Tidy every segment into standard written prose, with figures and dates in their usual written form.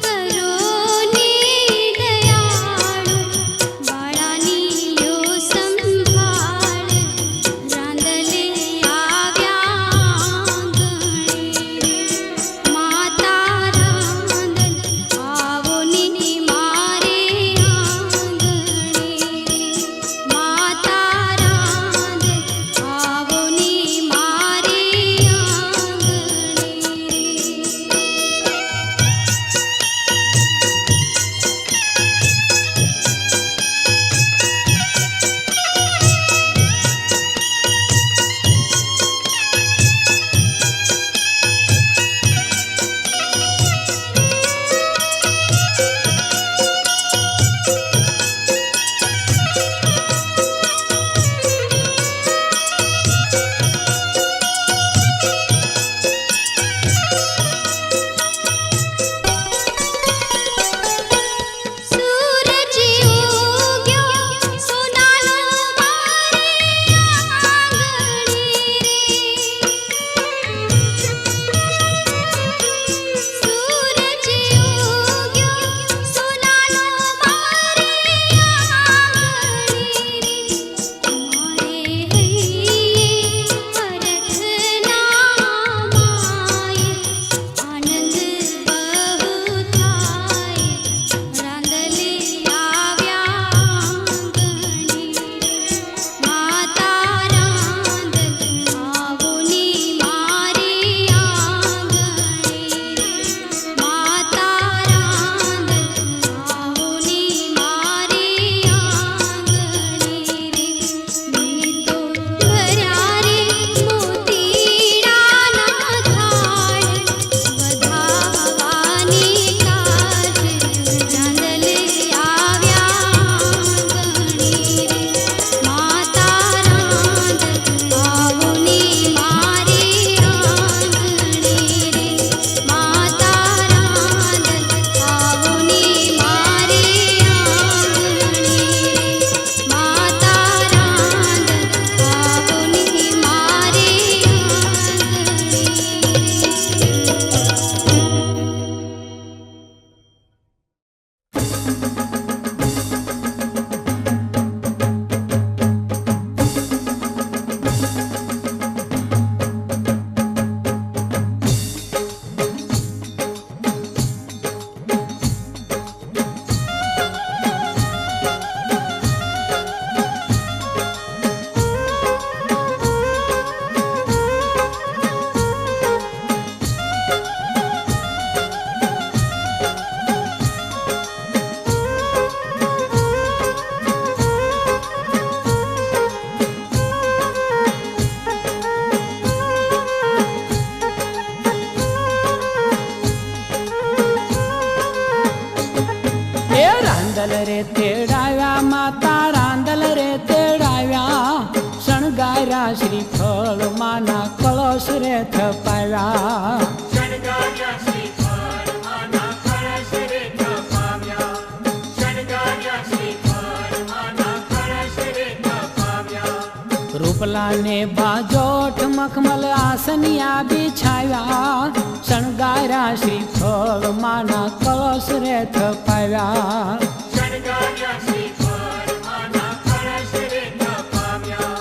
करो ने दयाळु बाळानी શ્રીફળ માના કળશ રે થપાવ્યા. શણગાર્યા શ્રીફળ માના કળશ રે થપાવ્યા. શણગાર્યા શ્રીફળ માના કળશ રે થપાવ્યા. રૂપલાને બાજોઠ મખમલ આસનિયા બિછાવ્યા. શણગાર્યા શ્રીફળ માના કળશ રે થપાવ્યા. શણગાર્યા શ્રીફળ માના કળશ રે થપાવ્યા.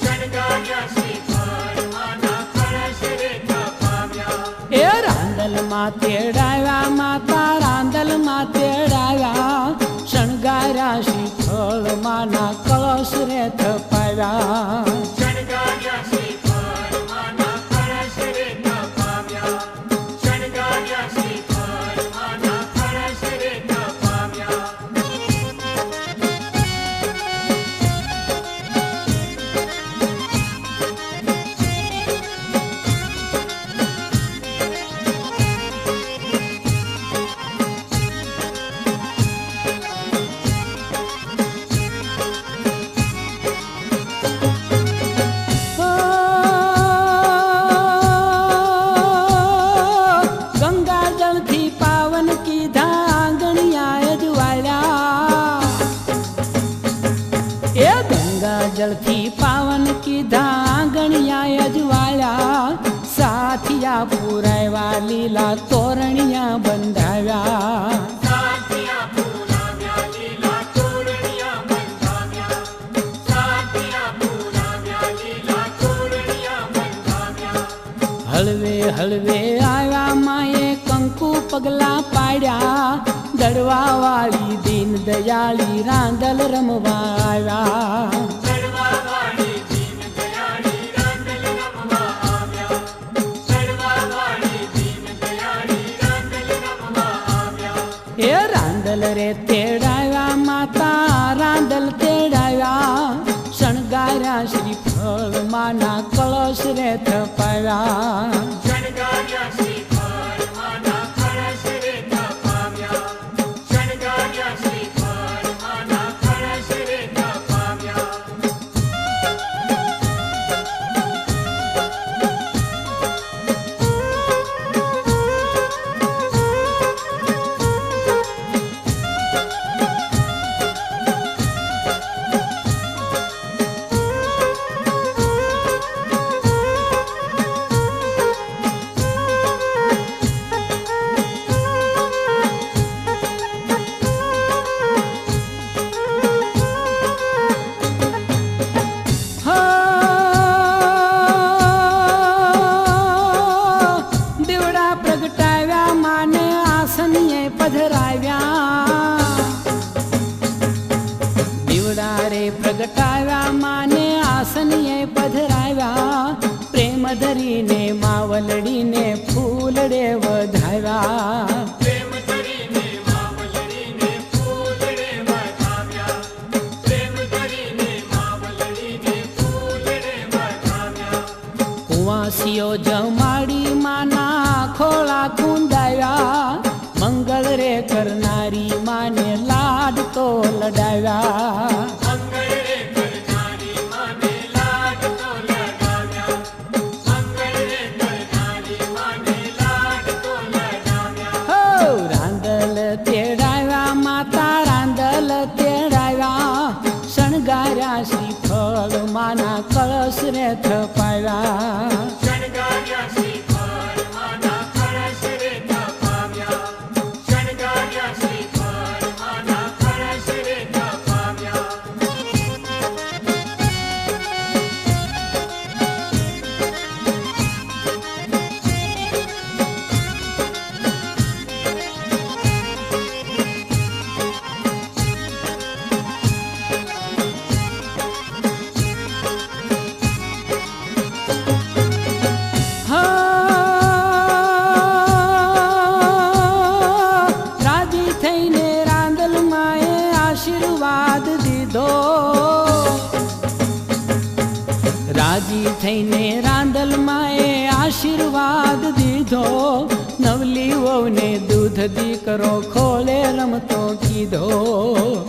શણગાર્યા શ્રીફળ માના કળશ રે થપાવ્યા. એ રાંદલમાં તેડાવ્યા માતા રાંદલમાં તેડાવ્યા. શણગાર્યા શ્રીફળ માના કળશ રે થપાવ્યા. શણગાર્યા શ્રીફળ માના કળશ રે થપાવ્યા. શણગાર્યા શ્રીફળ માના કળશ રે થપાવ્યા. ગંગાજળથી પાવન કીધા આંગણિયા અજવાળ્યા. એ ગંગાજળથી પાવન કીધા આંગણિયા અજવાળ્યા. સાથિયા પુરાવ્યા લીલા તોરણિયા બંધાવ્યા. સાથિયા પુરાવ્યા લીલા તોરણિયા બંધાવ્યા. સાથિયા પુરાવ્યા લીલા તોરણિયા બંધાવ્યા. હળવે હળવે આવ્યા માએ કંકુ પગલા પાડ્યા. દડવા વાળી દીન દયાળી રાંદલ રમવા આવ્યા. સર્વાવાળી દીન દયાળી રાંદલ રમવા આવ્યા. સર્વાવાળી દીન દયાળી રાંદલ રમવા આવ્યા. એ રાંદલ રે તેડાવ્યા માતા રાંદલ તેડાવ્યા. શણગાર્યા શ્રીફળ માના કળશ રે થપાવ્યા. શણગાર્યા શ્રીફળ માના કળશ રે થપાવ્યા. શણગાર્યા શ્રીફળ માના કળશ રે થપાવ્યા. હો દીવડા પ્રગટાવ્યા માને આસનીએ પધરાવ્યા. દીવડા રે પ્રગટાવ્યા માને આસનીએ પધરાવ્યા. પ્રેમ ધરીને માવલડીને ફૂલડે વધાવ્યા. પ્રેમ ધરીને માવલડીને ફૂલડે વધાવ્યા. પ્રેમ ધરીને માવલડીને ફૂલડે વધાવ્યા. કુંવાસીઓ જમાડી માના ખોળા કુંદાવ્યા. મંગળ રે કરનારી માને લાડ તો લડાવ્યા. મંગળ રે કરનારી માને લાડ તો લડાવ્યા. મંગળ રે કરનારી માને લાડ તો લડાવ્યા. હો રાંદલ તેડાવ્યા માતા રાંદલ તેડાવ્યા. શણગાર્યા શ્રીફળ માના કળશ રે થપાવ્યા. શણગાર્યા શ્રીફળ માના કળશ રે થપાવ્યા. શણગાર્યા શ્રીફળ માના કળશ રે થપાવ્યા. રાજી થઈને રાંદલમાએ આશીર્વાદ દીધો. નવલી વહુને દૂધ દીકરો ખોળે રમતો કીધો.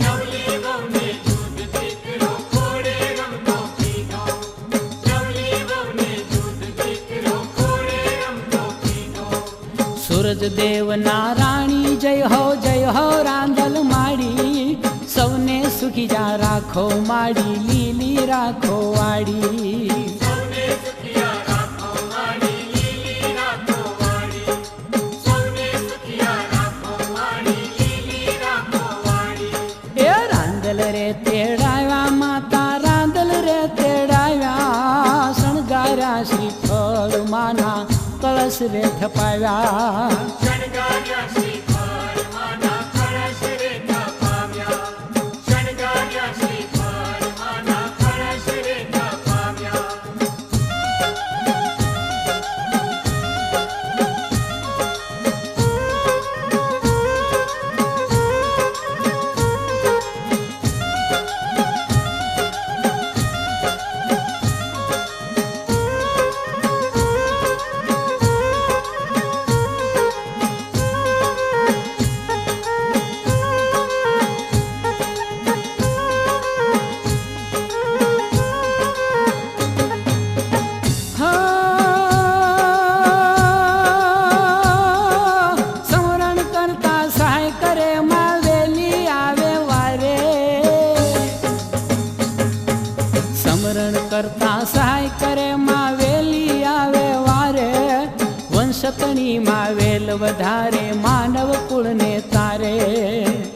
નવલી વહુને દૂધ દીકરો ખોળે રમતો કીધો. નવલી સૂરજ દેવના રાણી જય હો રાંદલ માડી સૌને સુખી જા રાખો માડી લીલી રાખો વાડી સૌને સુખિયા રાખો માડી લીલી રાખો વાડી સૌને સુખિયા રાખો માડી લીલી રાખો વાડી એ રાંદલ રે તેડાવ્યા માતા રાંદલ રે તેડાવ્યા શણગાર્યા શ્રીફળ માના કળશ રે થપાવ્યા શણગાર્યા શ્રીફળ માના કળશ રે થપાવ્યા શણગાર્યા શ્રીફળ માના કળશ રે થપાવ્યા સમરણ કરતા સહાય કરે માં વેલી આવે વારે સમરણ કરતા સહાય કરે માં વેલી આવે વારે વંશકણી માં વેલ વધારે માનવ કુળને તારે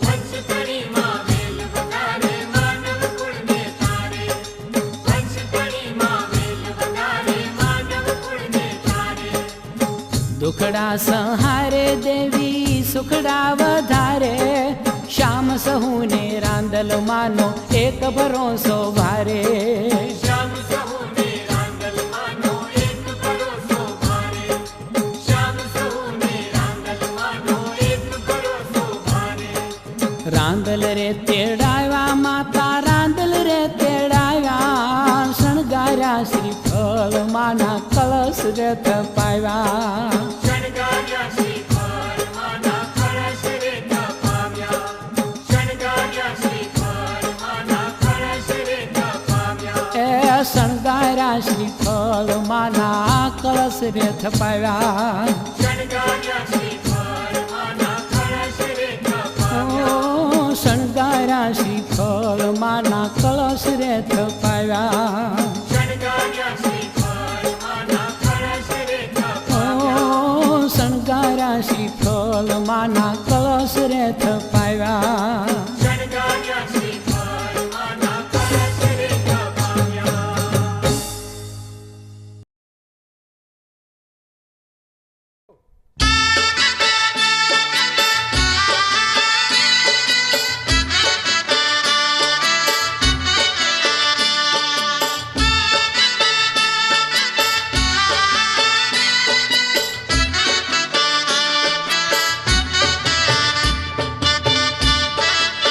વંશકણીમાં વેલ વધારે માનવ કુળને તારે વંશકણીમાં વેલ વધારે માનવ કુળને તારે દુખડા સંહારે દેવી સુખડા વધારે શ્યામ સહુને રાંદલ માનો એક ભરોસો ભારે શ્યામ સહુને રાંદલ માનો એક ભરોસો ભારે શ્યામ સહુને રાંદલ માનો એક ભરોસો ભારે રાંદલ રે તેડાવ્યા માતા રાંદલ રે તેડાવ્યા શણગાર્યા શ્રીફળ માના કળશ રે થપાવ્યા શણગાર્યા શ્રીફળ માના કળશ રે થપાવ્યા શણગાર્યા શ્રીફળ માના કળશ રે થપાવ્યા એ શણગાર્યા શ્રીફળ માના કળશ રે થપાવ્યા શણગાર્યા શ્રીફળ માના કળશ રે થપાવ્યા ઓ શણગાર્યા શ્રીફળ માના કળશ રે થપાવ્યા શણગાર્યા શ્રીફળ માના કળશ રે થપાવ્યા ઓ શણગાર્યા શ્રીફળ માના કળશ રે થપાવ્યા શણગાર્યા શ્રીફળ માના કળશ રે થપાવ્યા Thank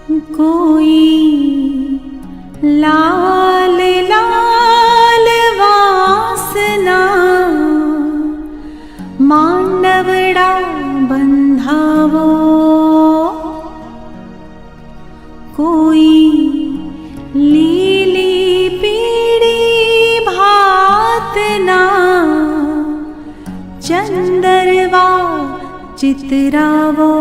कोई लाल लाल वासना मांडवड़ा बंधावो, कोई लीली पीड़ी भातना चंदरवा चितरावो।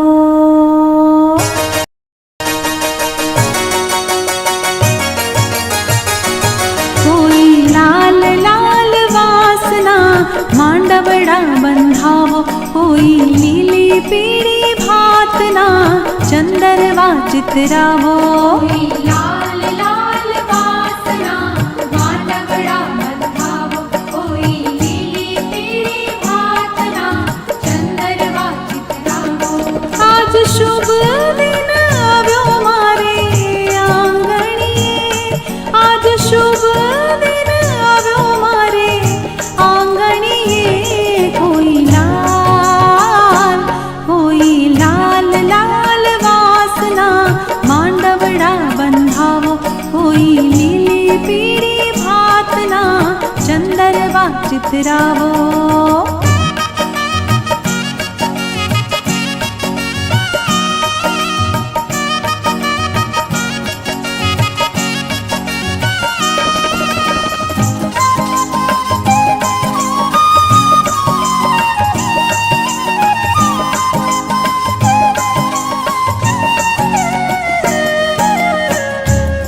कोई लाल लाल वासना मांडवड़ा बंधावो, कोई लीली पीड़ी भातना चंदरवा चितरावो। कोई लाल लाल वासना मांडवड़ा बंधावो, कोई लीली पीड़ी भातना चंदरवा चितरावो। आज शुभ दिन આવ્યો મારે આંગણીએ, आज शुभ दिन આવ્યો મારે આંગણીએ। कोई लाल लाल वासना मांडवड़ा बंधावो, कोई लीली पीड़ी भातना चंदरवा चितरावो।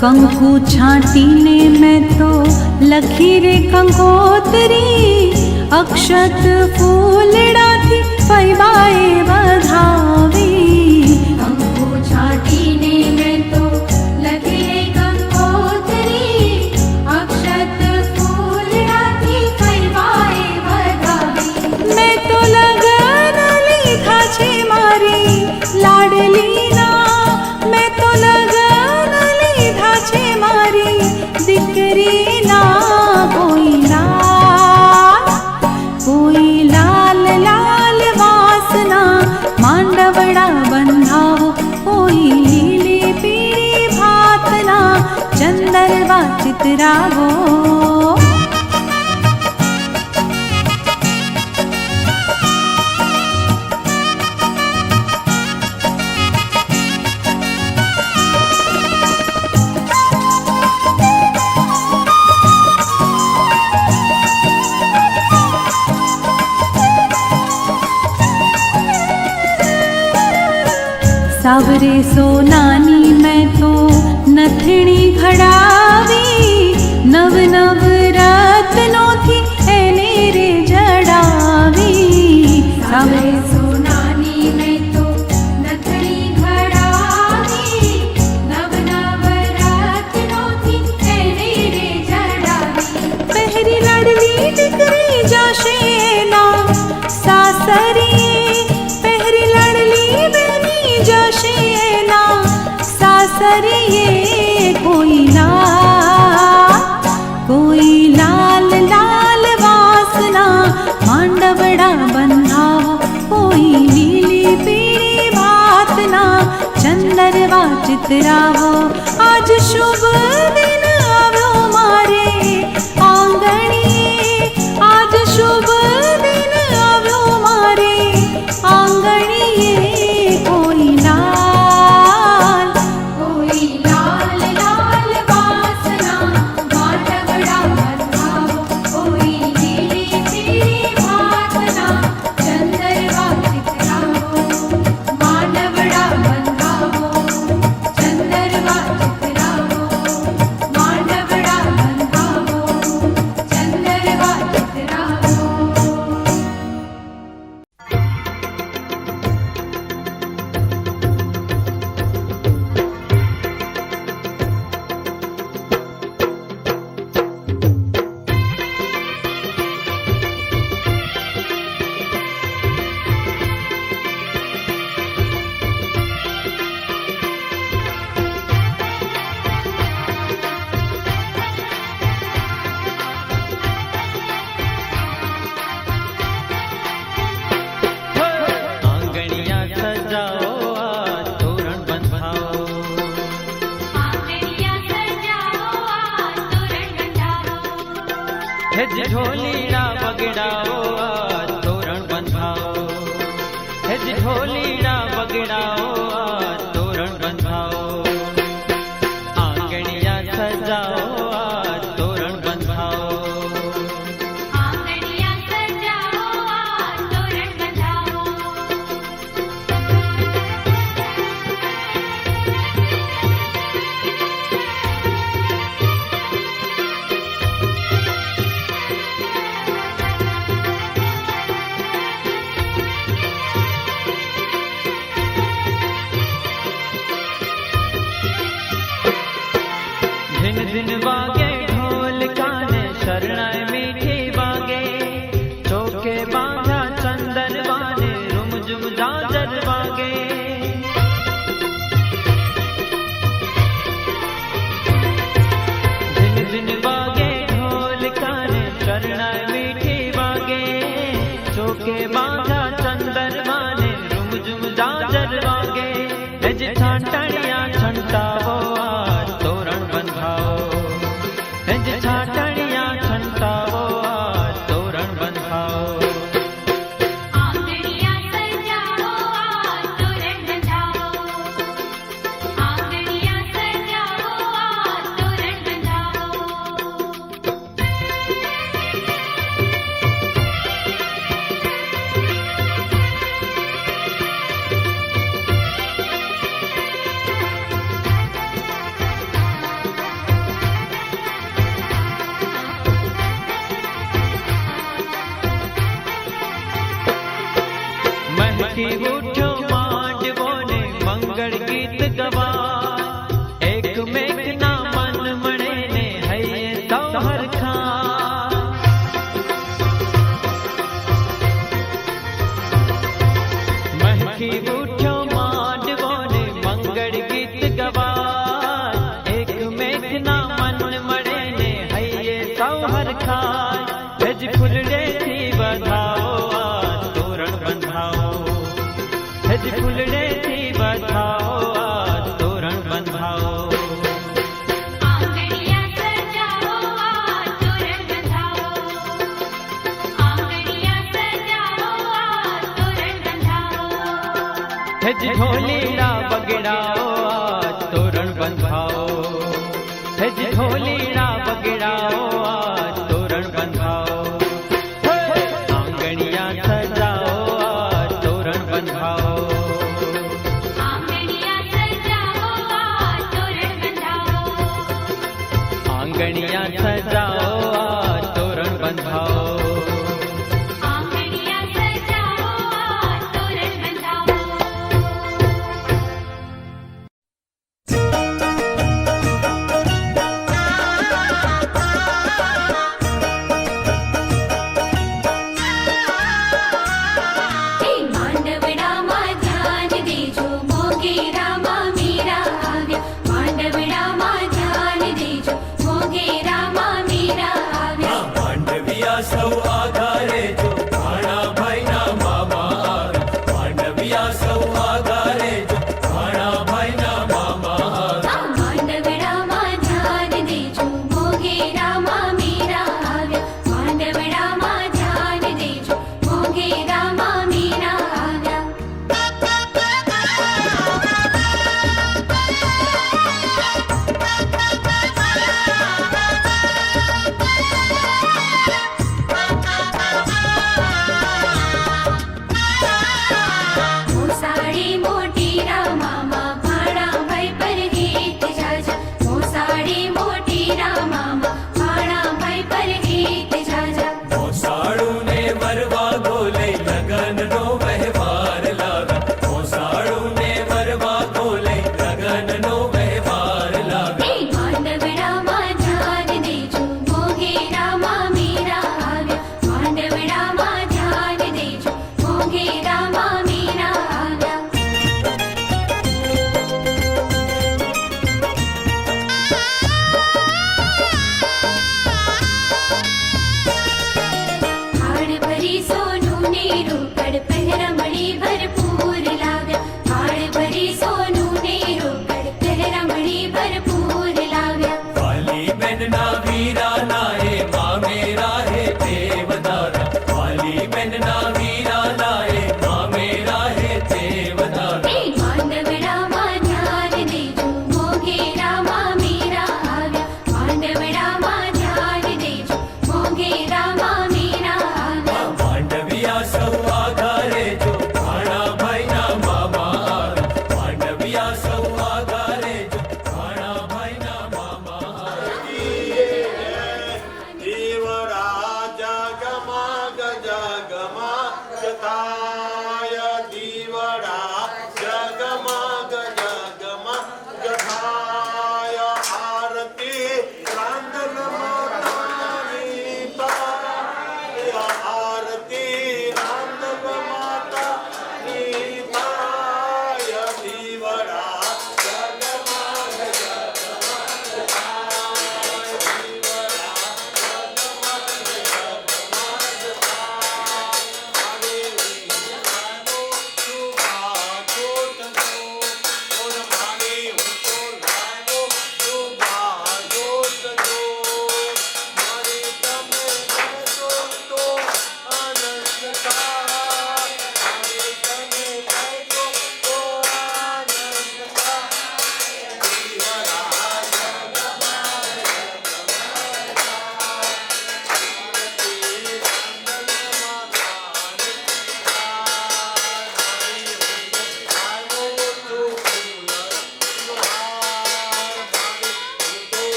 कंकु छाटीने मैं तो लखी रे कंकोतरी, अक्षत फूलड़ाथी फैबाए बधावी। कंकु छाटीने मैं तो लखी रे कंकोतरी, अक्षत फूलड़ाथी फैबाए बधावी। मैं तो लगन लीधा छे मारी लाडलीना, मैं तो लगन लीधा छे मारी दीकरीना। कोई लाल लाल वासना मांडवड़ा बंधावो, कोई लीली पीड़ी भातना चंदरवा चितरावो। सावरे सोनानी मैं तो नथणी घड़ावी, नव नव रत्नों थी एने रे जड़ावी। सावरे सोनानी मैं तो नथणी घड़ावी, नव नव रत्नों थी एने रे जड़ावी। पहरी लाडली दीकरी जाशे ना सासरिये, पहरी लाडली बेनी जाशे ना सासरिये। कोई लाल लाल वासना मांडवड़ा बंधावो, कोई लीली पीड़ी भातना चंदरवा चितरावो। आज शुभ दिन આવ્યો मारे आंगणीए, आज शुभ दिन આવ્યો मारे आंगणीए। कोई लाल लाल वासना मांडवड़ा बंधावो, कोई लीली पीड़ी भातना चंदरवा चितरावो। मांडवड़ा बंधावो चंदरवा चितरावो, मांडवड़ा बंधावो હેજ ઢોલીડા બગડાઓ આ તોરણ બંધાવો હેજ ઢોલીડા બગડાઓ આ તોરણ બંધાવો આંગણિયા સજાઓ આ તોરણ બંધાવો આંગણિયા સજાઓ આ તોરણ બંધાવો ધીન ધીન વાગે ઢોલ કાને શરણાઈ મીઠી વાગે ચોકે બાંધા ચંદન વાને રૂમઝુમ જાજર વાગે ધીન ધીન વાગે ઢોલ કાને શરણાઈ મીઠી વાગે ચોકે બાંધા ચંદન વાને રૂમઝુમ જાજર વાગે હેજ છાંટણિયા છંટાવો આ તોરણ બંધાવો હેજ છાંટણિયા છંટાવો આ તોરણ બંધાવો આંગણિયા સજાઓ આ તોરણ બંધાવો આંગણિયા સજાઓ આ તોરણ બંધાવો મહેકી ઉઠ્યો માંડવો ને મંગળ ગીત ગવા એક મેઘના મન મળે ને હૈયે સૌ હરખા મહેકી ઉઠ્યો માંડવો ને મંગળ ગીત ગવા એક મેઘના મન મળે ને હૈયે સૌ હરખા હેજ ફૂલડેથી વધાવો આ તોરણ બંધાવો હેજ ફૂલડેથી વધાવો આ તોરણ બંધાવો આંગણિયા સજાઓ આ તોરણ બંધાવો આંગણિયા સજાઓ આ તોરણ બંધાવો હેજ ઢોલીડા બગડાઓ આ તોરણ બંધાવો હેજ ઢોલીડા બગડાઓ આ તોરણ બંધાવો આંગણિયા સજાઓ આ તોરણ બંધાવો આંગણિયા સજાઓ આ તોરણ બંધાવો આંગણિયા સજાઓ આ તોરણ બંધાવો આંગણિયા સજાઓ આ તોરણ બંધાવો હે માંડવડામાં ધ્યાન દેજો મોગેરામાં મીરા આવ્યા માંડવડામાં ધ્યાન દેજો મોગેરામાં મીરા આવ્યા માંડવિયા સૌ આધારે જો ભાણા ભાઈના મામા આવે માંડવિયા સૌ આધારે જો ભાણા ભાઈના મામા આવે માંડવડામાં ધ્યાન દેજો મોગેરામાં મીરા આવ્યા માંડવડામાં ધ્યાન દેજો મોગેરામાં મીરા આવ્યા મોસાળી મોટી રામામાં ભાણા ભાઈ પર ગીત જાજા મોસાળી મોટી રામામાં ભાણા ભાઈ પર ગીત જાજા મોસાળું ને વરવા ગોલે લગનનો વહેવાર લાગે મોસાળું ને વરવા ગોલે લગનનો વહેવાર લાગે હે માંડવડામાં ધ્યાન દેજો મોગેરામાં મીરા આવ્યા માંડવડામાં ધ્યાન દેજો મોગેરામાં મીરા આવ્યા થાળ ભરી સોનું ને રોકડ પહેરમણી ભરપૂર લાવ્યા થાળ ભરી સોનું ને રોકડ પહેરમણી ભરપૂર લાવ્યા વાલી બેનના વીરા નાએ મામેરા હે માંડવ્યા સૌ આધારે જો ભાણા ભાઈના મામા દીવડા જગમગ જગમગ થાય દીવડા જગમગ જગમગ થાય આરતી રાંદલ માતાની થાય આરતી રાંદલ માતાની થાય દીવડા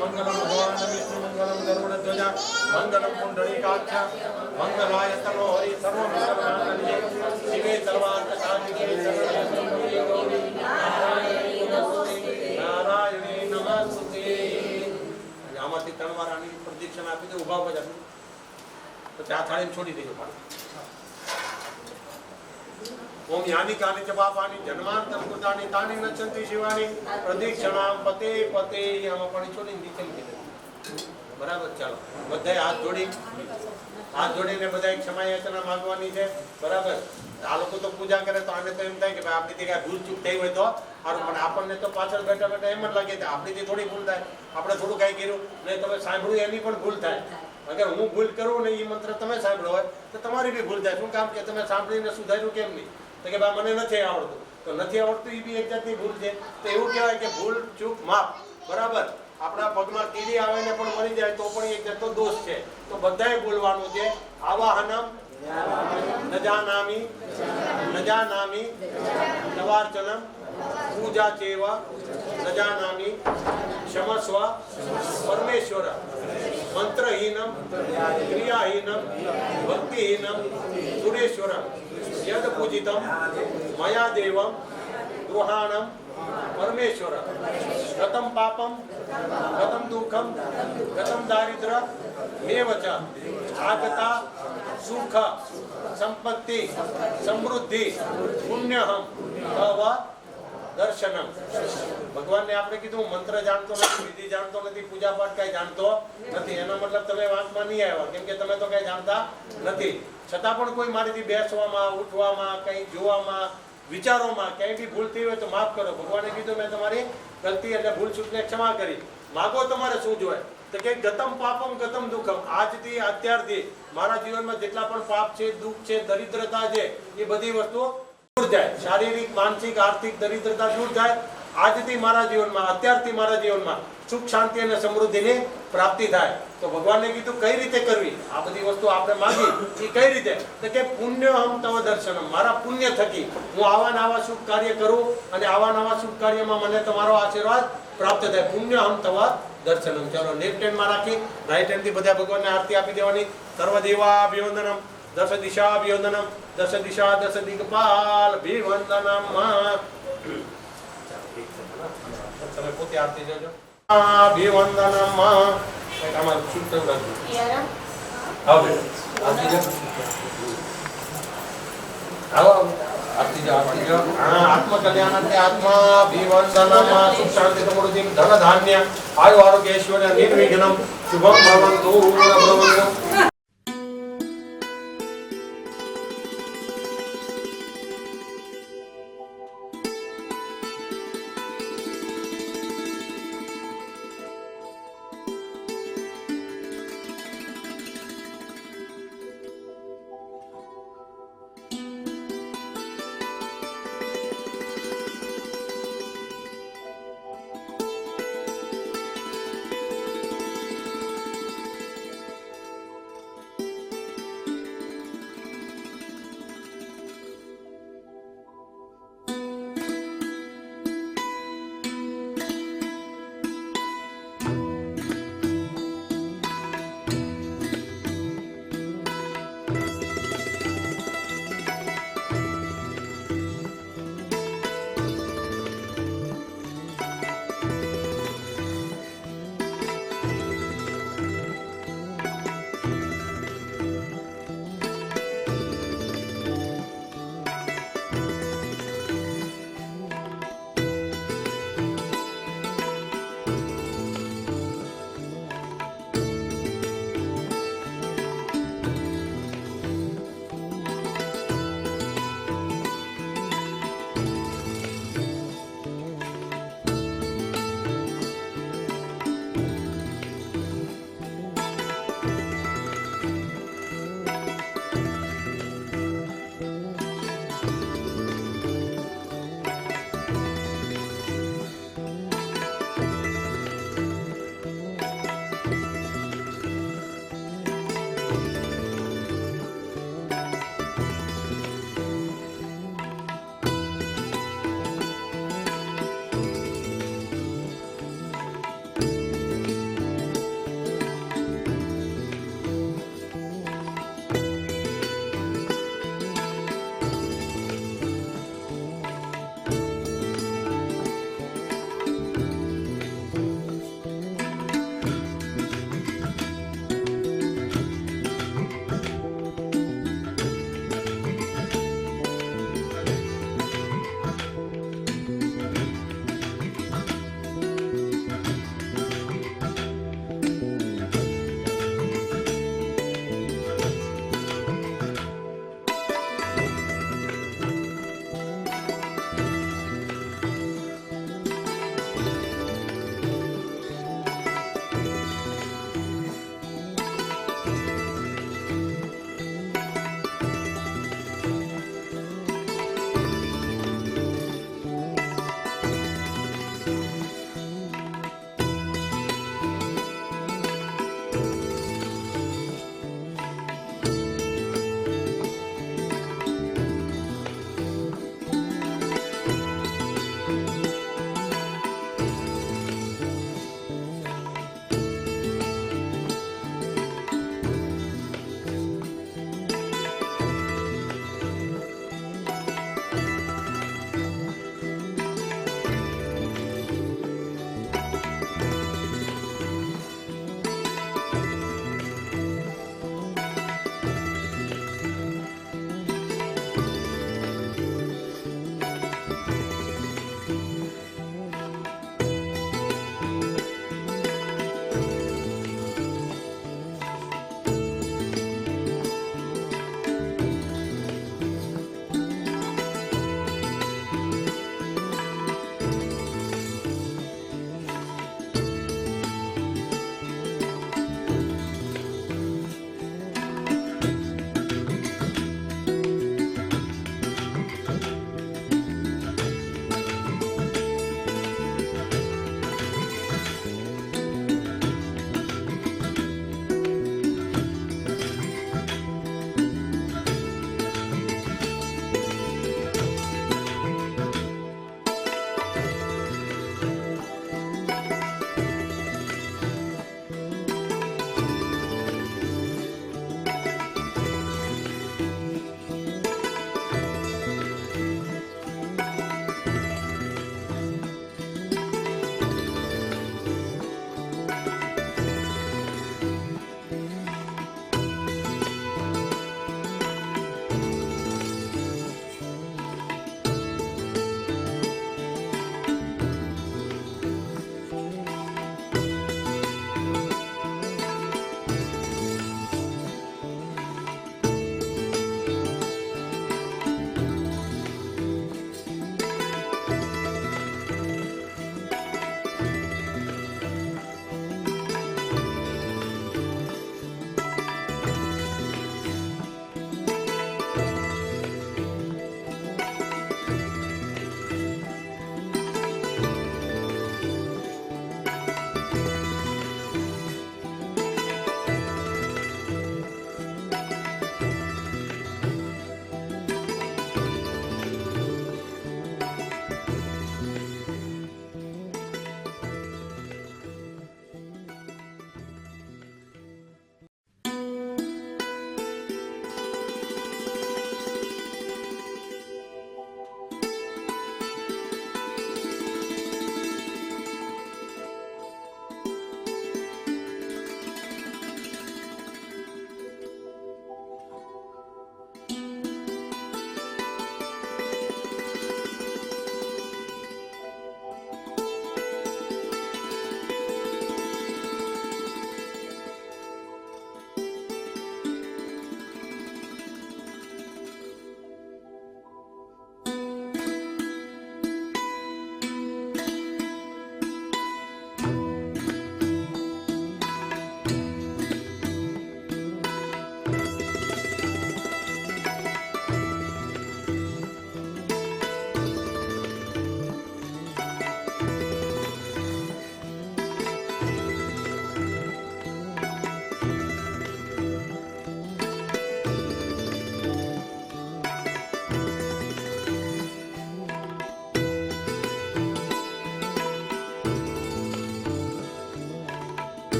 મંગલમ ભગવાન વિષ્ણુ મંગલમ ગરુડધ્વજા મંગલમ પુંડરીકાક્ષ મંગલાય તનો હરિ સર્વ મંગલમાંગલ્યે શિવે સર્વાર્થ સાધિકે શરણ્યે ગૌરી નારાયણી નમસ્તે. આમાંથી 3 વાર આની પ્રદક્ષિણા આપી દે, ઉભા ઉભા જ પછી આ થાળીને છોડી દેજો. ઓમ યાની કાની ચ પાપાની જન્માંતર કૃતાની તાની નચંતી શિવાની પ્રદક્ષિણામ પતે પતે. આમાં પાણી છોડીને નીચે મૂકી દે. બરાબર? ચાલો બધાય હાથ જોડીને બધાય ક્ષમા યાચના માંગવાની છે. બરાબર? આ લોકો તો પૂજા કરે તો આને તો એમ થાય કે ભાઈ આપણીથી કાંઈ ભૂલ ચૂક થઈ હોય તો સારું, પણ આપણને તો પાછળ બેઠા બેઠા એમ જ લાગે કે આપણીથી થોડી ભૂલ થાય, આપણે થોડું કાંઈ કર્યું ને તમે સાંભળ્યું એની પણ ભૂલ થાય. અગર હું ભૂલ કરું ને એ મંત્ર તમે સાંભળ્યો હોય તો તમારી બી ભૂલ થાય. શું કામ કે તમે સાંભળીને સુધાર્યું કેમ નહીં? તો કે ભાઈ મને નથી આવડતું, તો નથી આવડતું એ બી એક જાતની ભૂલ છે. તો એવું કહેવાય કે ભૂલ ચૂક માપ. બરાબર? આપણા પગમાં કીડી આવે ને પણ મરી જાય તો પણ એક જાતનો દોષ છે. તો બધાએ બોલવાનું છે આવાહનમ નજાનામી નજાનામી નવાર્ચનમ પૂજા ચેવ નજાનામી ક્ષમસ્વ પરમેશ્વર મંત્રહીનમ ક્રિયાહીનમ ભક્તિહીનમ સુરેશ્વર યદ પૂજિતમ મયા દેવમ ગૃહાણમ પરમેશ્વર ગતમ પાપમ ગતમ દુઃખમ ગતમ દારિદ્ર મેવ ચ આગતા સુખ સંપત્તિ સમૃદ્ધિ પુણ્યહમ તવ દર્શનમ. ભગવાનને આપણે કીધું મંત્ર જાણતો નથી, વિધિ જાણતો નથી, પૂજા પાઠ કઈ જાણતો નથી, એનો મતલબ તમે વાંકમાં નહીં આવ્યા, કેમ કે તમે તો કઈ જાણતા નથી. છતાં પણ કોઈ મારીથી બેસવામાં, ઉઠવામાં, કઈ જોવામાં, વિચારોમાં ક્યાંય બી ભૂલ થઈ હોય તો માફ કરો. ભગવાને કીધું મેં તમારી ગલતી એટલે ભૂલ ચૂકને ક્ષમા કરી. માગો તમારે શું જોઈએ? તો કે ગતમ પાપમ ગતમ દુઃખમ. આજથી અત્યારથી મારા જીવનમાં જેટલા પણ પાપ છે, દુઃખ છે, દરિદ્રતા છે, એ બધી વસ્તુઓ દૂર જાય. શારીરિક, માનસિક, આર્થિક દરિદ્રતા દૂર જાય. આજથી મારા જીવનમાં, અત્યારથી મારા જીવનમાં સુખ, શાંતિ અને સમૃદ્ધિની પ્રાપ્તિ થાય. તો ભગવાનને કીધું કઈ રીતે કરવી આ બધી વસ્તુ આપણે માંગી, એ કઈ રીતે? તો કે પુણ્યહમ તવ દર્શનમ. મારા પુણ્ય થકી હું આવા નવા શુભ કાર્ય કરું અને આવા નવા શુભ કાર્યમાં મને તમારો આશીર્વાદ પ્રાપ્ત થાય. પુણ્યહમ તવ દર્શનમ. ચાલો લેફ્ટ હેન્ડમાં રાખી રાઈટ હેન્ડથી બધા ભગવાનને આરતી આપી દેવાની. સર્વદેવાભિવંદનમ દશ દિશાભિવંદનમ દશ દિશા દશ દિગ્પાલ ભિવંદનમ. તમે પોતે આરતી જોજો. અભિવંદનમ. તમારું શુદ્ધ રાખજો. હવે આરતી જો. આવો આરતી જો, આરતી જો. આત્મકલ્યાણાર્થે આત્માભિવંદનમ. સુખ શાંતિ સમૃદ્ધિ ધન ધાન્ય આયુ આરોગ્ય ઐશ્વર્ય નિર્વિઘ્નમ શુભમ ભવંતુ ભવંતુ.